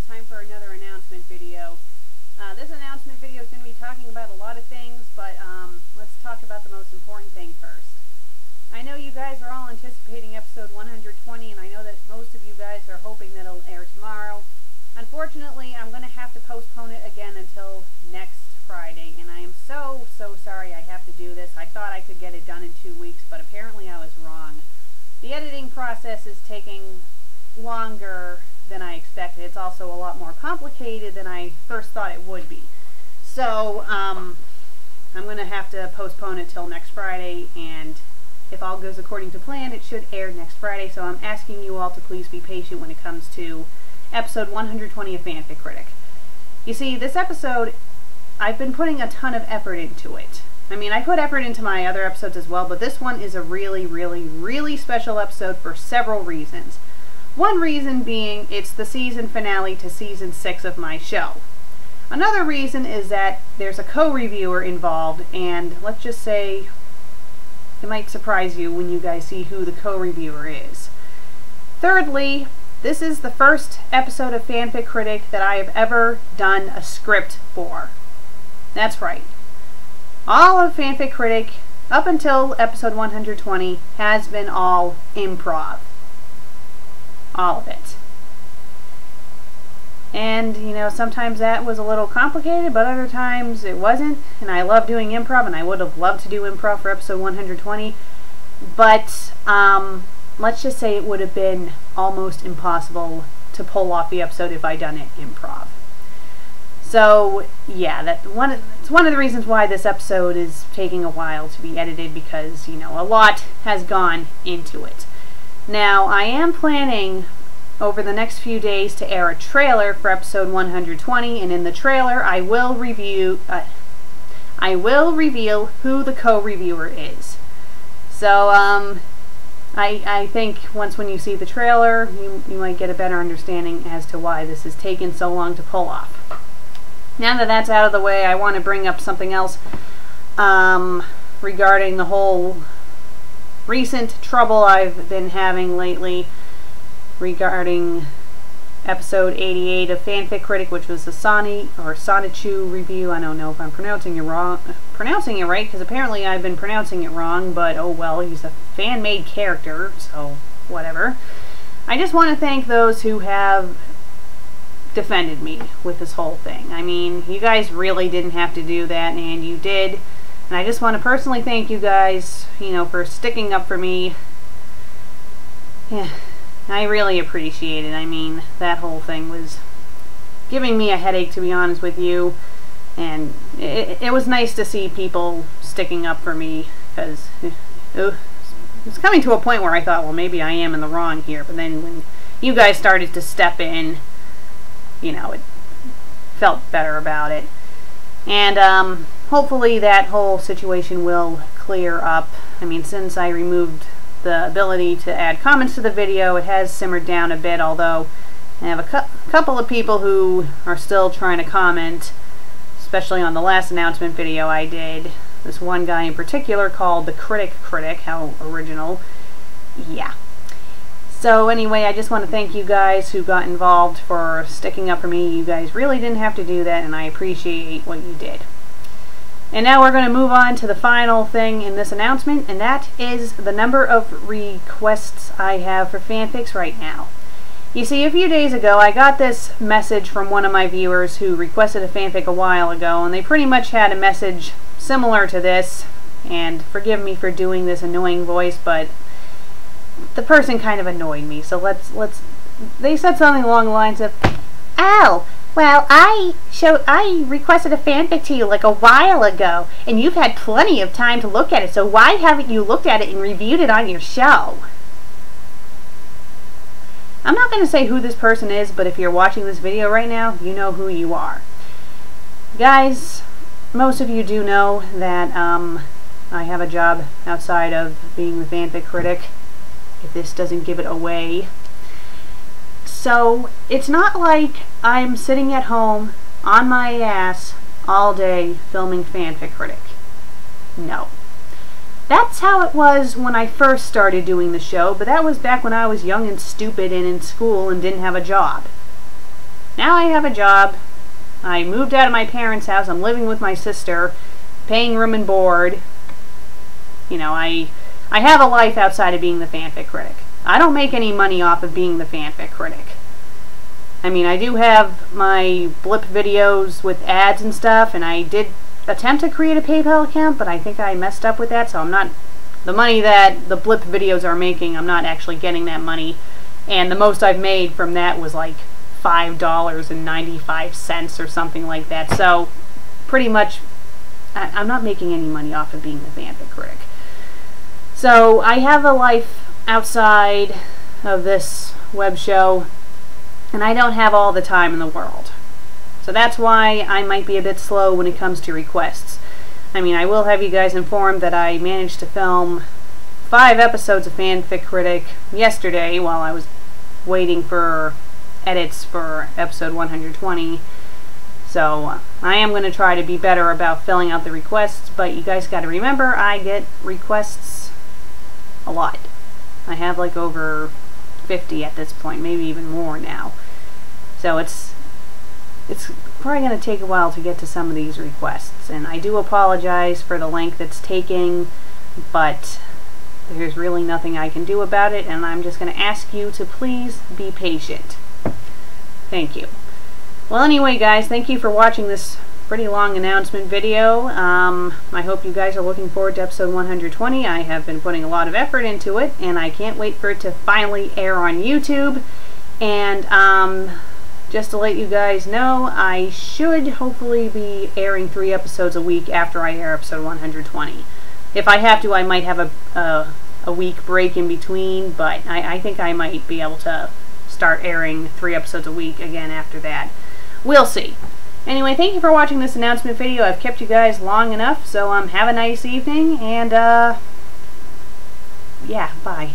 time for another announcement video. This announcement video is going to be talking about a lot of things, but let's talk about the most important thing first. I know you guys are all anticipating episode 120, and I know that most of you guys are hoping that it'll air tomorrow. Unfortunately, I'm going to have to postpone it again until next Friday, and I am so sorry I have to do this. I thought I could get it done in 2 weeks, but apparently I was wrong. The editing process is taking longer than I expected. It's also a lot more complicated than I first thought it would be. So, I'm going to have to postpone it till next Friday, and if all goes according to plan, it should air next Friday. So I'm asking you all to please be patient when it comes to episode 120 of Fanfic Critic. You see, this episode, I've been putting a ton of effort into it. I mean, I put effort into my other episodes as well, but this one is a really special episode for several reasons. One reason being, it's the season finale to season 6 of my show. Another reason is that there's a co-reviewer involved, and let's just say it might surprise you when you guys see who the co-reviewer is. Thirdly, this is the first episode of Fanfic Critic that I have ever done a script for. That's right. All of Fanfic Critic, up until episode 120, has been all improv. All of it. And, you know, sometimes that was a little complicated, but other times it wasn't. And I love doing improv, and I would have loved to do improv for episode 120. But, let's just say it would have been almost impossible to pull off the episode if I'd done it improv. So, yeah, it's one of the reasons why this episode is taking a while to be edited, because, you know, a lot has gone into it. Now, I am planning over the next few days to air a trailer for episode 120, and in the trailer I will reveal who the co-reviewer is. So, I think when you see the trailer, you might get a better understanding as to why this has taken so long to pull off. Now that that's out of the way, I want to bring up something else regarding the whole recent trouble I've been having lately regarding episode 88 of Fanfic Critic, which was the Sonichu review. I don't know if I'm pronouncing it right, because apparently I've been pronouncing it wrong, but oh well, he's a fan-made character, so whatever. I just want to thank those who have defended me with this whole thing. I mean, you guys really didn't have to do that, and you did. And I just want to personally thank you guys, you know, for sticking up for me. Yeah, I really appreciate it. I mean, that whole thing was giving me a headache, to be honest with you. And it was nice to see people sticking up for me, because it was coming to a point where I thought, well, maybe I am in the wrong here. But then when you guys started to step in, you know, it felt better about it. And hopefully that whole situation will clear up. I mean, since I removed the ability to add comments to the video, it has simmered down a bit, although I have a couple of people who are still trying to comment, especially on the last announcement video I did. This one guy in particular called the Critic, how original. Yeah. So anyway, I just want to thank you guys who got involved for sticking up for me. You guys really didn't have to do that, and I appreciate what you did. And now we're going to move on to the final thing in this announcement, and that is the number of requests I have for fanfics right now. You see, a few days ago I got this message from one of my viewers who requested a fanfic a while ago, and they pretty much had a message similar to this, and forgive me for doing this annoying voice, but the person kind of annoyed me, so they said something along the lines of, "Oh, well, I requested a fanfic to you like a while ago, and you've had plenty of time to look at it, so why haven't you looked at it and reviewed it on your show?" I'm not going to say who this person is, but if you're watching this video right now, you know who you are. Guys, most of you do know that I have a job outside of being the Fanfic Critic, if this doesn't give it away. So, it's not like I'm sitting at home on my ass all day filming Fanfic Critic. No. That's how it was when I first started doing the show, but that was back when I was young and stupid and in school and didn't have a job. Now I have a job. I moved out of my parents' house. I'm living with my sister, paying room and board. You know, I have a life outside of being the fanfic critic. I don't make any money off of being the fanfic critic. I mean, I do have my blip videos with ads and stuff, and I did attempt to create a PayPal account, but I think I messed up with that, so I'm not... The money that the blip videos are making, I'm not actually getting that money. And the most I've made from that was like $5.95 or something like that. So, pretty much, I'm not making any money off of being the fanfic critic. So, I have a life outside of this web show, and I don't have all the time in the world. So that's why I might be a bit slow when it comes to requests. I mean, I will have you guys informed that I managed to film 5 episodes of Fanfic Critic yesterday while I was waiting for edits for episode 120. So I am going to try to be better about filling out the requests, but you guys got to remember, I get requests a lot. I have like over 50 at this point, maybe even more now. So it's probably going to take a while to get to some of these requests, and I do apologize for the length it's taking, but there's really nothing I can do about it, and I'm just going to ask you to please be patient. Thank you. Well, anyway, guys, thank you for watching this pretty long announcement video. I hope you guys are looking forward to episode 120. I have been putting a lot of effort into it, and I can't wait for it to finally air on YouTube. And just to let you guys know, I should hopefully be airing 3 episodes a week after I air episode 120. If I have to, I might have a week break in between, but I think I might be able to start airing 3 episodes a week again after that. We'll see. Anyway, thank you for watching this announcement video. I've kept you guys long enough, so have a nice evening, and yeah, bye.